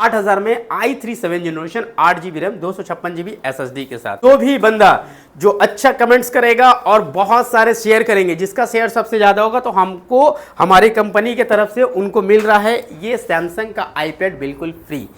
8000 में i3 7 generation 8GB RAM 256GB SSD के साथ। तो भी बंदा जो अच्छा कमेंट्स करेगा और बहुत सारे शेयर करेंगे, जिसका शेयर सबसे ज्यादा होगा, तो हमको हमारी कंपनी के तरफ से उनको मिल रहा है ये सैमसंग का iPad बिल्कुल फ्री,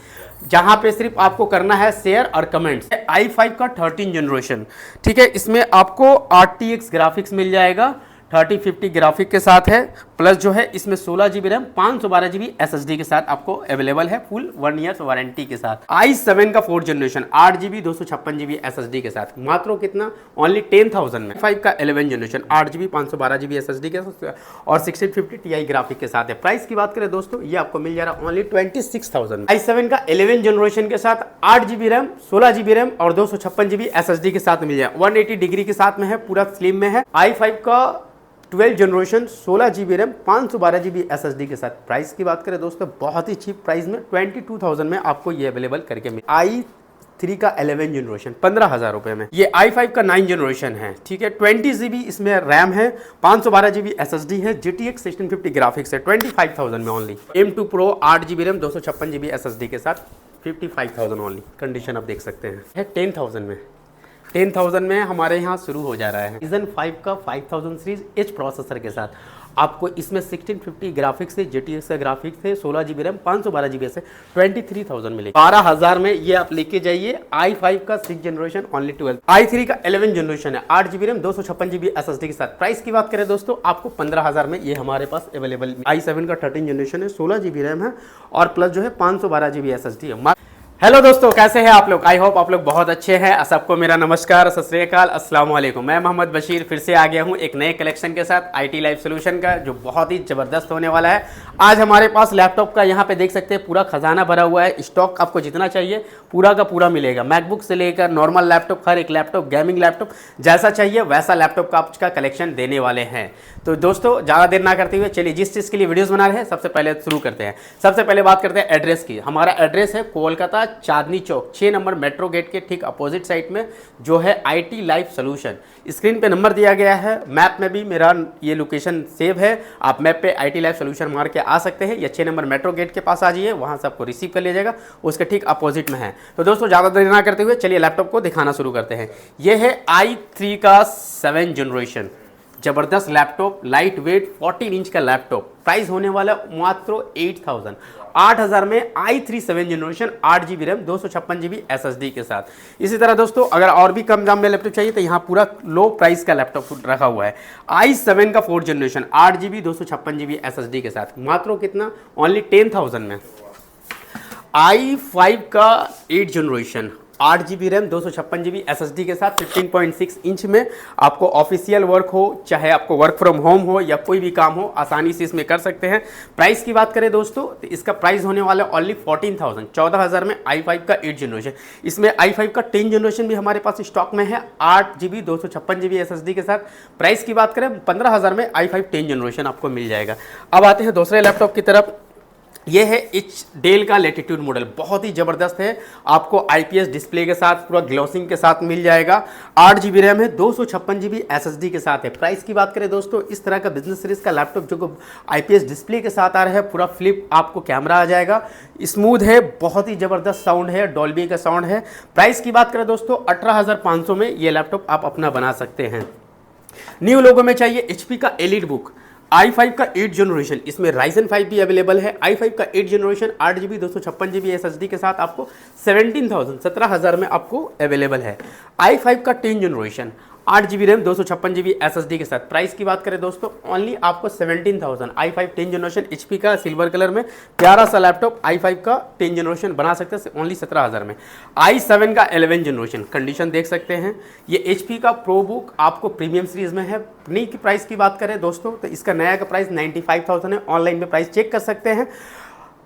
जहां पे सिर्फ आपको करना है शेयर और कमेंट्स। i5 का 13 जनरेशन, ठीक है, इसमें आपको RTX ग्राफिक्स मिल जाएगा, 3050 ग्राफिक के साथ है, प्लस जो है इसमें 16GB रैम 512GB SSD के साथ आपको अवेलेबल है, फुल 1 ईयर्स वारंटी के साथ। i7 का 4 जनरेशन 8GB 256GB SSD के साथ, मात्र कितना, ओनली 10,000 में। 5 का 11 जनरेशन 8GB 512GB SSD के साथ और 1650 Ti ग्राफिक के साथ है। प्राइस की बात करें दोस्तों, ये आपको मिल जा रहा है ओनली 26,000। i7 का 11 जनरेशन के साथ 8GB रैम 16GB रैम और 256GB SSD के साथ मिल जाए, 180 डिग्री के साथ में है, पूरा स्लिम में है। i5 का 12 generation 16GB RAM 512GB SSD के साथ। प्राइस की बात करें दोस्तों, बहुत ही चीप प्राइस में 22,000 में आपको ये अवेलेबल करके मिले। i3 का 11 जनरेशन 15,000 रुपए में। ये i5 का 9 जनरेशन है, ठीक है, 20GB इसमें रैम है, 512GB SSD है, GTX 1650 ग्राफिक्स है, 25,000 में only. M2 Pro 8GB RAM 256GB SSD के साथ 55,000 ओनली। कंडीशन आप देख सकते हैं 10,000 में। 10,000 में हमारे यहाँ शुरू हो जा रहा है। Ryzen 5 का 5000 सीरीज H प्रोसेसर के साथ आपको इसमें 1650 ग्राफिक्स है, GTX का ग्राफिक्स है, 16GB रैम 512GB से 23,000 मिलेगा। 12,000 में ये आप लेके जाइए। i5 का 6 जनरेशन ओनली 12। i3 का 11 जनरेशन है, 8GB रैम 256GB SSD के साथ। प्राइस की बात करें दोस्तों, आपको 15,000 में ये हमारे पास अवेलेबल। i7 का 13 जनरेशन है, 16GB रैम है और प्लस जो है 512GB SSD है। हेलो दोस्तों, कैसे हैं आप लोग? आई होप आप लोग बहुत अच्छे हैं। सबको मेरा नमस्कार, सत श्री अकाल, अस्सलाम वालेकुम। मैं मोहम्मद बशीर फिर से आ गया हूं एक नए कलेक्शन के साथ IT लाइफ सोल्यूशन का, जो बहुत ही ज़बरदस्त होने वाला है। आज हमारे पास लैपटॉप का यहाँ पे देख सकते हैं पूरा खजाना भरा हुआ है। स्टॉक आपको जितना चाहिए पूरा का पूरा मिलेगा। मैकबुक से लेकर नॉर्मल लैपटॉप, हर एक लैपटॉप, गेमिंग लैपटॉप, जैसा चाहिए वैसा लैपटॉप का आपका कलेक्शन देने वाले हैं। तो दोस्तों ज़्यादा देर ना करते हुए चलिए जिस चीज़ के लिए वीडियोज़ बना रहे हैं सबसे पहले शुरू करते हैं। सबसे पहले बात करते हैं एड्रेस की। हमारा एड्रेस है Kolkata Chandni Chowk 6 number metro gate के ठीक अपोजिट साइड में जो है IT लाइफ सोल्यूशन। स्क्रीन पे नंबर दिया गया है, मैप में भी मेरा ये लोकेशन सेव है। आप मैप पे IT लाइफ सोल्यूशन मार के आ सकते हैं या 6 नंबर मेट्रो गेट के पास आ जाइए, वहाँ से आपको रिसीव कर लिया जाएगा, उसके ठीक अपोजिट में है। तो दोस्तों ज़्यादा देर ना करते हुए चलिए लैपटॉप को दिखाना शुरू करते हैं। ये है i3 का 7 जनरेशन जबरदस्त लैपटॉप, लाइट वेट 14 इंच का लैपटॉप। प्राइस होने वाला मात्र 8,000। 8,000 में i3 7 generation 8GB RAM 256GB SSD के साथ। इसी तरह दोस्तों अगर और भी कम दाम में लैपटॉप चाहिए तो यहाँ पूरा लो प्राइस का लैपटॉप रखा हुआ है। i7 का 4 जनरेशन 8GB 256GB SSD के साथ, मात्र कितना, ओनली 10,000 में। i5 का 8 generation 8GB RAM 256GB SSD के साथ 15.6 इंच में आपको ऑफिशियल वर्क हो, चाहे आपको वर्क फ्रॉम होम हो या कोई भी काम हो, आसानी से इसमें कर सकते हैं। प्राइस की बात करें दोस्तों तो इसका प्राइस होने वाला है ओनली 14,000। 14,000 में i5 का 8 जनरेशन। इसमें i5 का 10 जनरेशन भी हमारे पास स्टॉक में है, 8GB 256GB SSD के साथ। प्राइस की बात करें 15,000 में i5 10 जनरेशन आपको मिल जाएगा। अब आते हैं दूसरे लैपटॉप की तरफ। ये है डेल का लैटिट्यूड मॉडल, बहुत ही ज़बरदस्त है। आपको IPS डिस्प्ले के साथ पूरा ग्लोसिंग के साथ मिल जाएगा। 8GB रैम है, 256GB SSD के साथ है। प्राइस की बात करें दोस्तों, इस तरह का बिजनेस सीरीज का लैपटॉप जो IPS डिस्प्ले के साथ आ रहा है, पूरा फ्लिप आपको कैमरा आ जाएगा, स्मूथ है, बहुत ही ज़बरदस्त साउंड है, डॉल्बी का साउंड है। प्राइस की बात करें दोस्तों 18,500 में ये लैपटॉप आप अपना बना सकते हैं। न्यू लोगो में चाहिए HP का एलिट बुक, i5 का 8 जनरेशन, इसमें Ryzen 5 भी अवेलेबल है। i5 का 8 जनरेशन 8GB 256GB SSD के साथ आपको 17,000 में आपको अवेलेबल है। i5 का 10 generation 8GB RAM 256GB SSD के साथ। प्राइस की बात करें दोस्तों ओनली आपको 17,000। i5 10 जनरेशन HP का सिल्वर कलर में प्यारा सा लैपटॉप i5 का 10 जनरेशन बना सकते हैं ओनली 17,000 में। i7 का 11 जनरेशन, कंडीशन देख सकते हैं। ये HP का प्रो बुक आपको प्रीमियम सीरीज में है। नई की प्राइस की बात करें दोस्तों तो इसका नया का प्राइस 95,000 है। ऑनलाइन में प्राइस चेक कर सकते हैं।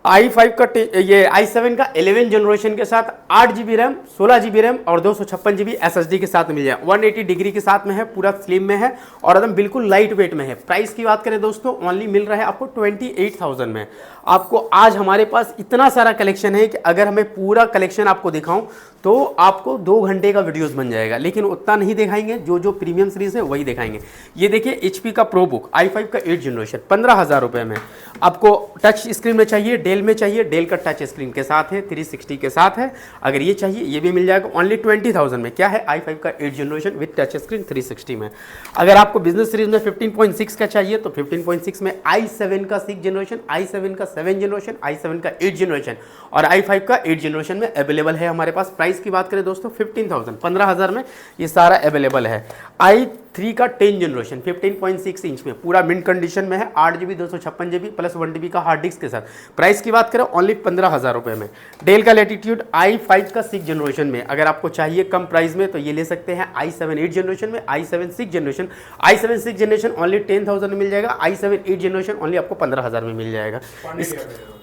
i5 का ये i7 का 11 जनरेशन के साथ 8GB रैम 16GB रैम और 256GB SSD के साथ मिल जाए, 180 डिग्री के साथ में है, पूरा स्लिम में है और एकदम बिल्कुल लाइट वेट में है। प्राइस की बात करें दोस्तों ओनली मिल रहा है आपको 28,000 में। आपको आज हमारे पास इतना सारा कलेक्शन है कि अगर हमें पूरा कलेक्शन आपको दिखाऊं तो आपको 2 घंटे का वीडियोस बन जाएगा, लेकिन उतना नहीं दिखाएंगे। जो प्रीमियम सीरीज है वही दिखाएंगे। ये देखिए HP का प्रो बुक i5 का 8 जनरेशन 15,000 रुपये में। आपको टच स्क्रीन में चाहिए, डेल डेल में चाहिए, डेल का टच स्क्रीन के साथ है, 360 के साथ है। अगर ये चाहिए ये भी मिल जाएगा ओनली 20,000 में। क्या है, i5 का 8 जनरेशन विद टच स्क्रीन 360 में। अगर आपको बिजनेस सीरीज में 15.6 का चाहिए तो 15.6 में i7 का 6 जनरेशन, i7 का 7 जनरेशन, i7 का 8 जनरेशन और i5 का 8 जनरेशन में अवेलेबल है हमारे पास। प्राइस की बात करें दोस्तों 15,000 में ये सारा अवेलेबल है। i3 का 10 जनरेशन 15.6 इंच में पूरा मिंट कंडीशन में है, 8GB 256GB प्लस 1TB का हार्ड डिस्क के साथ। प्राइस की बात करें ओनली 15,000 रुपये में। डेल का लैटिट्यूड i5 का 6 जनरेशन में अगर आपको चाहिए कम प्राइस में तो ये ले सकते हैं i7 8 जनरेशन में, i7 6 generation, i7 6 generation only 10,000 में मिल जाएगा, i7 8 जनरेशन ओनली आपको 15,000 में मिल जाएगा। इस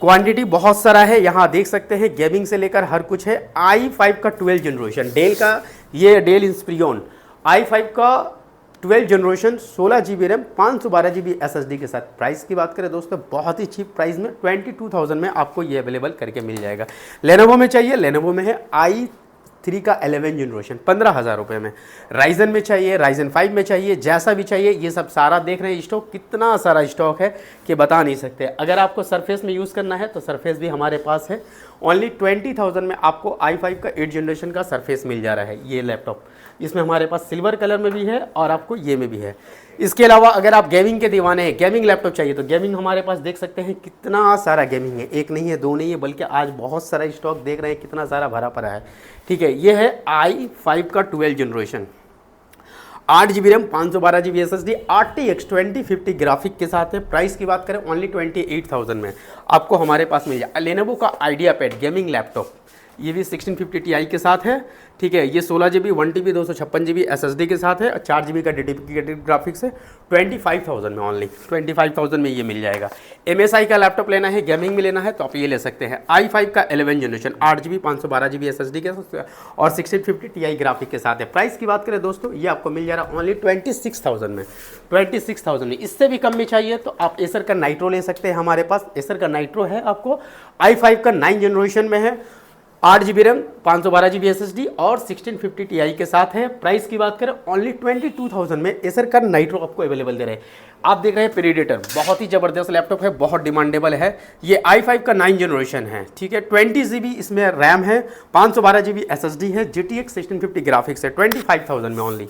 क्वांटिटी बहुत सारा है, यहाँ देख सकते हैं गेमिंग से लेकर हर कुछ है। i5 का 12 जनरेशन डेल का, ये डेल इंस्पिरियन i5 का 12 generation 16GB RAM 512GB SSD के साथ। प्राइस की बात करें दोस्तों बहुत ही चीप प्राइस में 22,000 में आपको ये अवेलेबल करके मिल जाएगा। लेनोवो में चाहिए, लेनोवो में है i3 का 11 जनरेशन 15,000 रुपये में। राइजन में चाहिए, राइजन 5 में चाहिए, जैसा भी चाहिए ये सब सारा देख रहे हैं स्टॉक, कितना सारा स्टॉक है कि बता नहीं सकते। अगर आपको सरफेस में यूज़ करना है तो सरफेस भी हमारे पास है। ओनली 20,000 में आपको i5 का 8 जनरेशन का सरफेस मिल जा रहा है ये लैपटॉप। इसमें हमारे पास सिल्वर कलर में भी है और आपको ये में भी है। इसके अलावा अगर आप गेमिंग के दीवाने हैं, गेमिंग लैपटॉप चाहिए तो गेमिंग हमारे पास देख सकते हैं कितना सारा गेमिंग है, एक नहीं है दो नहीं है बल्कि आज बहुत सारा स्टॉक देख रहे हैं, कितना सारा भरा पड़ा है। ठीक है, ये है i5 का 12 generation 8GB RAM 512GB SSD RTX 2050 graphic के साथ है। प्राइस की बात करें ओनली 28,000 में आपको हमारे पास मिल जाए। लेनोवो का आइडियापैड गेमिंग लैपटॉप ये भी 1650 Ti के साथ है। ठीक है, ये 16GB 1TB 256GB SSD के साथ है और 4GB का डेडिकेटेड ग्राफिक्स है। 25,000 में ओनली 25,000 में ये मिल जाएगा। MSI का लैपटॉप लेना है, गेमिंग में लेना है तो आप ये ले सकते हैं। i5 का 11 जनरेशन 8GB 512GB SSD के साथ और 1650 Ti ग्राफिक के साथ है। प्राइस की बात करें दोस्तों ये आपको मिल जा रहा है ओनली 26,000 में। 26,000 में इससे भी कम में चाहिए तो आप एसर का नाइट्रो ले सकते हैं। हमारे पास एसर का नाइट्रो है, आपको i5 का 9 जनरेशन में है, 8GB रैम 512GB SSD और 1650 Ti के साथ है। प्राइस की बात करें ओनली 22,000 में एसर का नाइट्रो आपको अवेलेबल दे रहे हैं। आप देख रहे हैं प्रेडेटर, बहुत ही ज़बरदस्त लैपटॉप है, बहुत डिमांडेबल है। ये i5 का 9 जनरेशन है। ठीक है, 20GB इसमें रैम है, 512GB SSD है, GTX 1650 ग्राफिक्स है। 25,000 में ओनली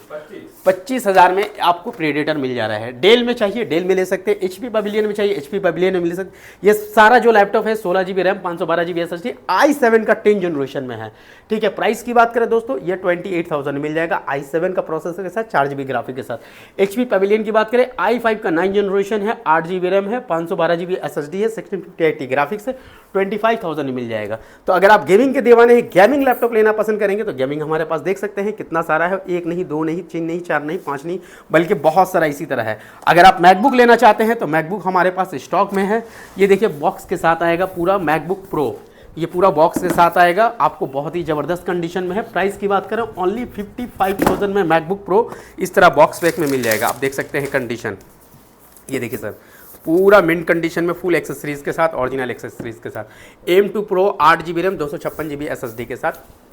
25,000 में आपको प्रेडेटर मिल जा रहा है। डेल में चाहिए डेल में ले सकते हैं, HP पवेलियन में चाहिए HP पवेलियन में मिल सकते हैं। ये सारा जो लैपटॉप है 16GB RAM 512GB SSD i7 का 10 जनरेशन में है। ठीक है, प्राइस की बात करें दोस्तों ये 28,000 मिल जाएगा i7 का प्रोसेसर के साथ 4GB ग्राफिक के साथ। HP पवेलियन की बात करें i5 का 9 जनरेशन है, 8GB रैम है, 512GB SSD है, 1650 ग्राफिक्स है, 25,000 मिल जाएगा। तो अगर आप गेमिंग के दीवाने हैं, गेमिंग लैपटॉप लेना पसंद करेंगे तो गेमिंग हमारे पास देख सकते हैं कितना सारा है, एक नहीं दो नहीं तीन नहीं चार नहीं पाँच नहीं बल्कि बहुत सारा इसी तरह है। अगर आप मैकबुक लेना चाहते हैं तो मैकबुक हमारे पास स्टॉक में है। ये देखिए बॉक्स के साथ आएगा पूरा मैकबुक प्रो, ये पूरा बॉक्स के साथ आएगा, आपको बहुत ही ज़बरदस्त कंडीशन में है। प्राइस की बात करें ओनली 55,000 में मैकबुक प्रो इस तरह बॉक्स पैक में मिल जाएगा। आप देख सकते हैं कंडीशन, ये देखिए सर पूरा मिंट कंडीशन में फुल एक्सेसरीज के साथ, ओरिजिनल एक्सेसरीज के साथ। M2 Pro 8GB RAM 256GB SSD के साथ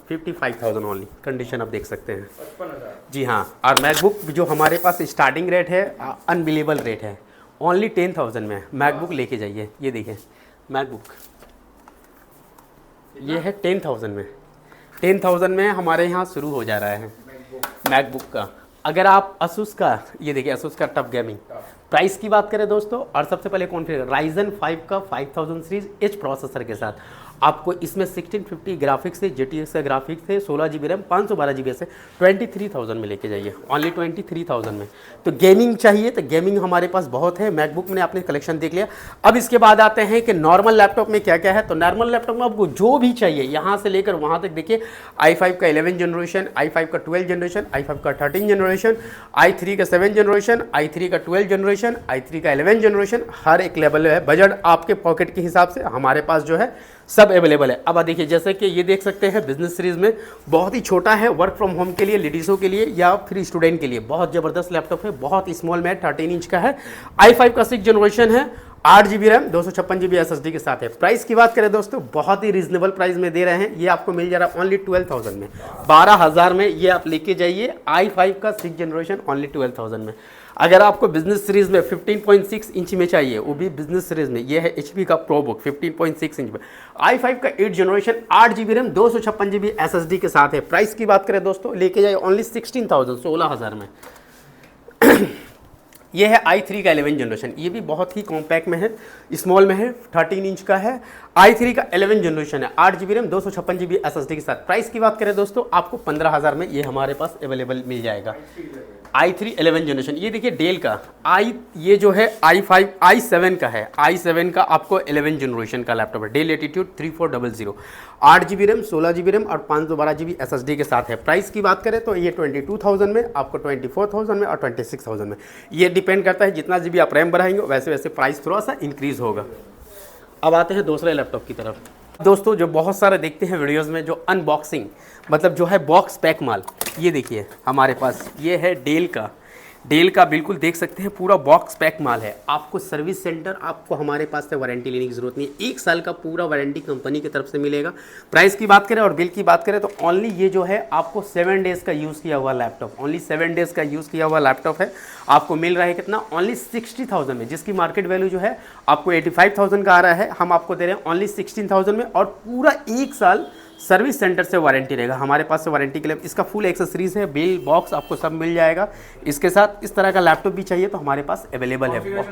55,000 ओनली कंडीशन आप देख सकते हैं। जी हाँ, और मैकबुक जो हमारे पास स्टार्टिंग रेट है अनबिलीवेबल रेट है, ओनली 10,000 में मैकबुक लेके जाइए। ये देखिए मैकबुक ये है 10,000 में, 10,000 में हमारे यहाँ शुरू हो जा रहा है मैकबुक का। अगर आप asus का, ये देखिए asus का टफ गेमिंग प्राइस की बात करें दोस्तों, और सबसे पहले कौन फिर Ryzen 5 का 5000 सीरीज H प्रोसेसर के साथ आपको इसमें 1650 ग्राफिक्स है, GTX का ग्राफिक्स है, 16GB रैम 512GB से 23,000 में लेके जाइए, ओनली 23,000 में। तो गेमिंग चाहिए तो गेमिंग हमारे पास बहुत है। मैकबुक में आपने कलेक्शन देख लिया। अब इसके बाद आते हैं कि नॉर्मल लैपटॉप में क्या क्या है। तो नॉर्मल लैपटॉप में आपको जो भी चाहिए यहाँ से लेकर वहाँ तक देखिए, i5 का 11 जनरेशन, i5 का 12 जनरेशन, i5 का 13 जनरेशन, i3 का 7 जनरेशन, i3 का 12 जनरेशन, i3 का 11 जनरेशन, हर एक लेवल है। बजट आपके पॉकेट के हिसाब से हमारे पास जो है सब अवेलेबल है। अब देखिए जैसे कि ये देख सकते हैं बिजनेस सीरीज में बहुत ही छोटा है, वर्क फ्रॉम होम के लिए, लेडीज़ों के लिए या फिर स्टूडेंट के लिए बहुत ज़बरदस्त लैपटॉप है, बहुत स्मॉल में 13 इंच का है, i5 का 6 जनरेशन है, 8GB रैम 256GB SSD के साथ है। प्राइस की बात करें दोस्तों बहुत ही रीजनेबल प्राइस में दे रहे हैं। ये आपको मिल जा रहा है ओनली 12,000 में, 12,000 में ये आप लेके जाइए। i5 का 6 जनरेशन ओनली 12,000 में। अगर आपको बिजनेस सीरीज में 15.6 इंच में चाहिए, वो भी बिजनेस सीरीज में, ये है HP का प्रोबुक 15.6 इंच में, i5 का 8 generation 8 GB RAM 256 GB SSD के साथ है। प्राइस की बात करें दोस्तों, लेके जाए ओनली 16,000 में। ये है i3 का 11 जनरेशन, ये भी बहुत ही कॉम्पैक्ट में है, स्मॉल में है, 13 इंच का है। i3 का 11 जनरेशन है, 8 GB रैम 256 GB SSD के साथ। प्राइस की बात करें दोस्तों, आपको 15,000 में ये हमारे पास अवेलेबल मिल जाएगा। i3 11 जनरेशन, ये देखिए डेल का ये जो है i7 का है, i7 का आपको 11 जनरेशन का लैपटॉप है, Dell Latitude 3400, 8 GB RAM 16 GB RAM और 512 GB SSD के साथ है। प्राइस की बात करें तो ये 22,000 में, आपको 24,000 में और 26,000 में। ये डिपेंड करता है जितना GB आप रैम बढ़ाएंगे वैसे वैसे प्राइस थोड़ा सा इंक्रीज होगा। अब आते हैं दूसरे लैपटॉप की तरफ। दोस्तों जो बहुत सारे देखते हैं वीडियोस में जो अनबॉक्सिंग, मतलब जो है बॉक्स पैक माल, ये देखिए हमारे पास ये है डेल का बिल्कुल देख सकते हैं पूरा बॉक्स पैक माल है। आपको सर्विस सेंटर, आपको हमारे पास से वारंटी लेने की जरूरत नहीं है, 1 साल का पूरा वारंटी कंपनी की तरफ से मिलेगा। प्राइस की बात करें और बिल की बात करें तो ओनली ये जो है आपको 7 डेज़ का यूज़ किया हुआ लैपटॉप, ओनली 7 डेज़ का यूज़ किया हुआ लैपटॉप है, आपको मिल रहा है कितना, ओनली 60,000 में, जिसकी मार्केट वैल्यू जो है आपको 85,000 का आ रहा है, हम आपको दे रहे हैं ओनली 16,000 में। और पूरा 1 साल सर्विस सेंटर से वारंटी रहेगा हमारे पास से वारंटी के लिए। इसका फुल एक्सेसरीज है, बिल बॉक्स आपको सब मिल जाएगा। इसके साथ इस तरह का लैपटॉप भी चाहिए तो हमारे पास अवेलेबल है।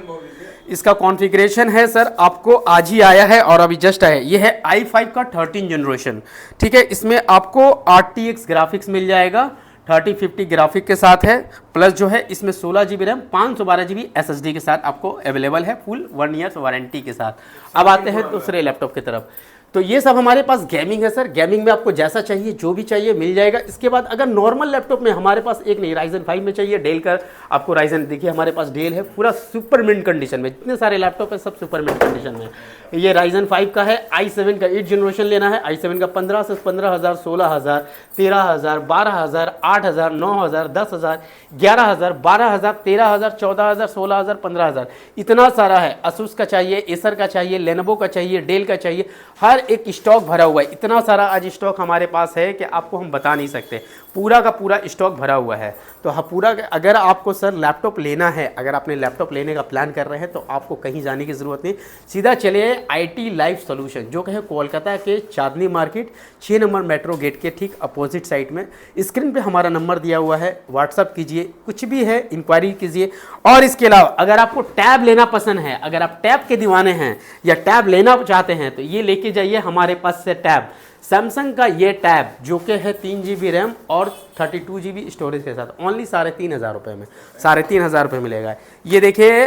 इसका कॉन्फ़िगरेशन है सर, आपको आज ही आया है और अभी जस्ट आया है। ये है i5 का 13 जनरेशन, ठीक है। इसमें आपको RTX ग्राफिक्स मिल जाएगा, 3050 ग्राफिक के साथ है, प्लस जो है इसमें 16 GB रैम 512 GB SSD के साथ आपको अवेलेबल है, फुल 1 ईयर्स वारंटी के साथ। अब आते हैं दूसरे लैपटॉप की तरफ। तो ये सब हमारे पास गेमिंग है सर, गेमिंग में आपको जैसा चाहिए जो भी चाहिए मिल जाएगा। इसके बाद अगर नॉर्मल लैपटॉप में हमारे पास एक नहीं, Ryzen 5 में चाहिए, डेल का आपको Ryzen, देखिए हमारे पास डेल है पूरा सुपर मिंट कंडीशन में, जितने सारे लैपटॉप है सब सुपर मिंट कंडीशन में। ये Ryzen 5 का है, i7 का 8 जनरेशन लेना है, i7 का 15 से 15,000, 16,000, 13,000, 12,000, 8,000, 9,000, 10,000, 11,000, 12,000, 13,000, 14,000, 16,000, 15,000, इतना सारा है। Asus का चाहिए, एसर का चाहिए, लेनोवो का चाहिए, डेल का चाहिए, हर एक स्टॉक भरा हुआ है। इतना सारा आज स्टॉक हमारे पास है कि आपको हम बता नहीं सकते, पूरा का पूरा स्टॉक भरा हुआ है। तो हाँ पूरा, अगर आपको सर लैपटॉप लेना है, अगर आपने लैपटॉप लेने का प्लान कर रहे हैं तो आपको कहीं जाने की ज़रूरत नहीं, सीधा चलिए IT लाइफ सॉल्यूशन, जो कि है कोलकाता के चांदनी मार्केट 6 नंबर मेट्रो गेट के ठीक अपोजिट साइड में। स्क्रीन पे हमारा नंबर दिया हुआ है, व्हाट्सअप कीजिए, कुछ भी है इंक्वायरी कीजिए। और इसके अलावा अगर आपको टैब लेना पसंद है, अगर आप टैब के दीवाने हैं या टैब लेना चाहते हैं तो ये लेके जाइए हमारे पास से टैब। सैमसंग का ये टैब जो कि है 3 GB रैम और 32 GB स्टोरेज के साथ, ओनली 3,500 रुपये में, 3,500 रुपये मिलेगा। ये देखिए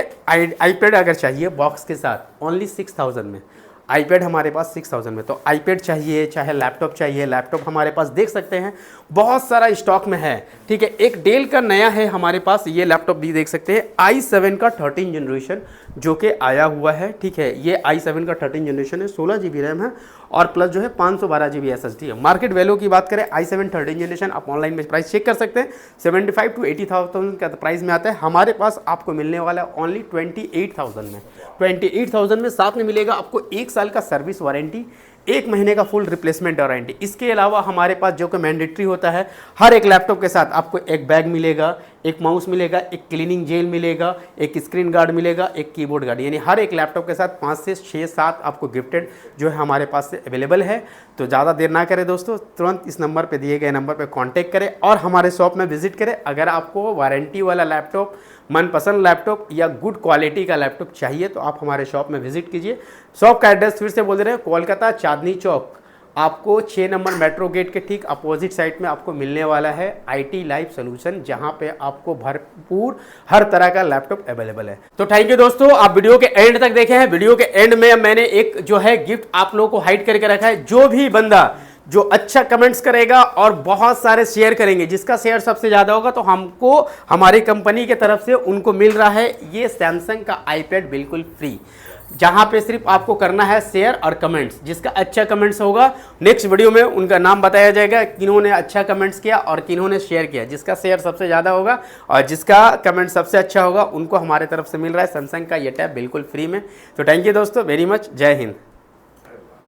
iPad अगर चाहिए बॉक्स के साथ ओनली 6,000 में, iPad हमारे पास 6,000 में। तो iPad चाहिए चाहे लैपटॉप चाहिए, लैपटॉप हमारे पास देख सकते हैं बहुत सारा स्टॉक में है, ठीक है। एक डेल का नया है हमारे पास, ये लैपटॉप भी देख सकते हैं, i7 का 13 जनरेशन जो कि आया हुआ है, ठीक है। ये i7 का 13 जनरेशन है, 16 GB रैम है और प्लस जो है 512 GB SSD है। मार्केट वैल्यू की बात करें i7 13 जनरेशन आप ऑनलाइन में प्राइस चेक कर सकते हैं, 75 to 80,000 का प्राइस में आता है। हमारे पास आपको मिलने वाला है ओनली 28,000 में, 28,000 में। साथ में मिलेगा आपको 1 साल का सर्विस वारंटी, 1 महीने का फुल रिप्लेसमेंट वारंटी। इसके अलावा हमारे पास जो कि मैंडेटरी होता है, हर एक लैपटॉप के साथ आपको एक बैग मिलेगा, एक माउस मिलेगा, एक क्लीनिंग जेल मिलेगा, एक स्क्रीन गार्ड मिलेगा, एक कीबोर्ड गार्ड, यानी हर एक लैपटॉप के साथ 5 से 6-7 आपको गिफ्टेड जो है हमारे पास से अवेलेबल है। तो ज़्यादा देर ना करें दोस्तों, तुरंत इस नंबर पे दिए गए नंबर पे कांटेक्ट करें और हमारे शॉप में विजिट करें। अगर आपको वारंटी वाला लैपटॉप, मनपसंद लैपटॉप या गुड क्वालिटी का लैपटॉप चाहिए तो आप हमारे शॉप में विजिट कीजिए। शॉप का एड्रेस फिर से बोल दे रहे हैं, कोलकाता चांदनी चौक, आपको 6 नंबर मेट्रो गेट के ठीक अपोजिट साइड में आपको मिलने वाला है IT लाइफ सॉल्यूशन, जहां पे आपको भरपूर हर तरह का लैपटॉप अवेलेबल है। तो थैंक यू दोस्तों, आप वीडियो के एंड तक देखे हैं। वीडियो के एंड में मैंने एक जो है गिफ्ट आप लोगों को हाइड करके रखा है। जो भी बंदा जो अच्छा कमेंट्स करेगा और बहुत सारे शेयर करेंगे, जिसका शेयर सबसे ज़्यादा होगा तो हमको हमारी कंपनी के तरफ से उनको मिल रहा है ये सैमसंग का iPad बिल्कुल फ्री, जहां पे सिर्फ आपको करना है शेयर और कमेंट्स। जिसका अच्छा कमेंट्स होगा नेक्स्ट वीडियो में उनका नाम बताया जाएगा, किन्होंने अच्छा कमेंट्स किया और किन्होंने शेयर किया। जिसका शेयर सबसे ज़्यादा होगा और जिसका कमेंट सबसे अच्छा होगा उनको हमारे तरफ से मिल रहा है सैमसंग का ये टैब बिल्कुल फ्री में। तो थैंक यू दोस्तों वेरी मच, जय हिंद।